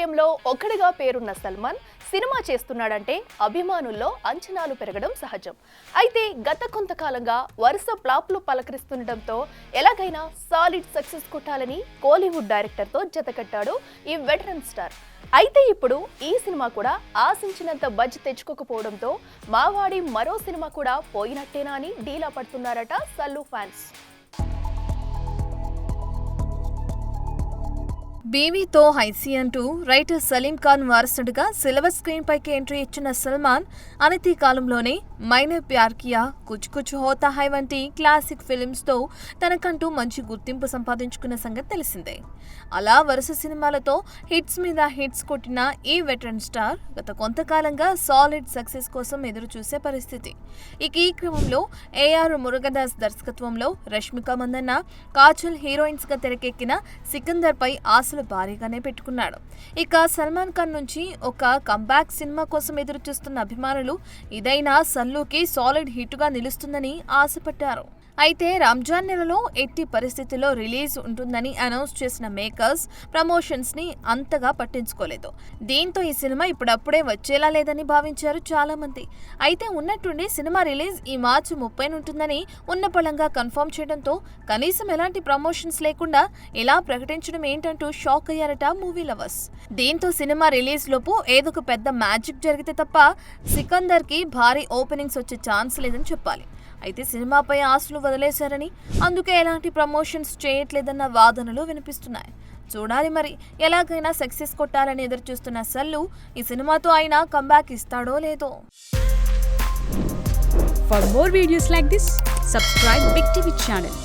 త్రైలోక్యంలో ఒకడిగా పేరున్న సల్మాన్ సినిమా చేస్తున్నాడంటే అభిమానుల్లో అంచనాలు పెరగడం సహజం. అయితే గత కొంతకాలంగా వరుస ఫ్లాప్లు పలకరిస్తుండటంతో ఎలాగైనా సాలిడ్ సక్సెస్ కొట్టాలని కోలీవుడ్ డైరెక్టర్తో జతకట్టాడు ఈ వెటరన్ స్టార్. అయితే ఇప్పుడు ఈ సినిమా కూడా ఆశించినంత బజ్ తెచ్చుకోకపోవడంతో మావాడి మరో సినిమా కూడా పోయినట్టేనా అని డీలా పడుతున్నారట సల్లు ఫ్యాన్స్. బీవీతో హైసీ అంటూ రైటర్ సలీం ఖాన్ వారసుడిగా సిల్వర్ స్క్రీన్ పైకి ఎంట్రీ ఇచ్చిన సల్మాన్ అనతి కాలంలోనే మైనే ప్యార్ కియా, కుచ్ కుచ్ హోతా హై వంటి క్లాసిక్ ఫిల్మ్స్తో తనకంటూ మంచి గుర్తింపు సంపాదించుకున్న సంగతి తెలిసిందే. అలా వరుస సినిమాలతో హిట్స్ మీద హిట్స్ కొట్టిన ఈ వెటరన్ స్టార్ గత కొంతకాలంగా సాలిడ్ సక్సెస్ కోసం ఎదురు చూసే పరిస్థితి. ఇక ఈ క్రమంలో ఏఆర్ మురుగదాస్ దర్శకత్వంలో రష్మిక మందన్న, కాజల్ హీరోయిన్స్గా తెరకెక్కిన సికందర్ పై ఆశలు భారీగానే పెట్టుకున్నాడు. ఇక సల్మాన్ ఖాన్ నుంచి ఒక కంబ్యాక్ సినిమా కోసం ఎదురు చూస్తున్న అభిమానులు ఇదైనా సల్లుకి సాలిడ్ హిట్గా నిలుస్తుందని ఆశపడ్డారు. అయితే రంజాన్ నెలలో ఎట్టి పరిస్థితుల్లో రిలీజ్ ఉంటుందని అనౌన్స్ చేసిన మేకర్స్ ప్రమోషన్స్ ని అంతగా పట్టించుకోలేదు. దీంతో ఈ సినిమా ఇప్పుడప్పుడే వచ్చేలా లేదని భావించారు చాలా మంది. అయితే ఉన్నట్టుండి సినిమా రిలీజ్ ఈ మార్చి 30 ఉంటుందని ఉన్నపళంగా కన్ఫర్మ్ చేయడంతో కనీసం ఎలాంటి ప్రమోషన్స్ లేకుండా ఇలా ప్రకటించడం ఏంటంటూ షాక్ అయ్యారట మూవీ లవర్స్. దీంతో సినిమా రిలీజ్ లోపు ఏదో ఒక పెద్ద మ్యాజిక్ జరిగితే తప్ప సికందర్ కి భారీ ఓపెనింగ్స్ వచ్చే ఛాన్స్ లేదని చెప్పాలి. అయితే సినిమాపై ఆశలు వదిలేశారని, అందుకే ఎలాంటి ప్రమోషన్స్ చేయట్లేదన్న వాదనలు వినిపిస్తున్నాయి. చూడాలి మరి ఎలాగైనా సక్సెస్ కొట్టాలని ఎదురు చూస్తున్న సల్లు ఈ సినిమాతో ఆయన కంబ్యాక్ ఇస్తాడో లేదో. For more videos like this, subscribe Big TV channel.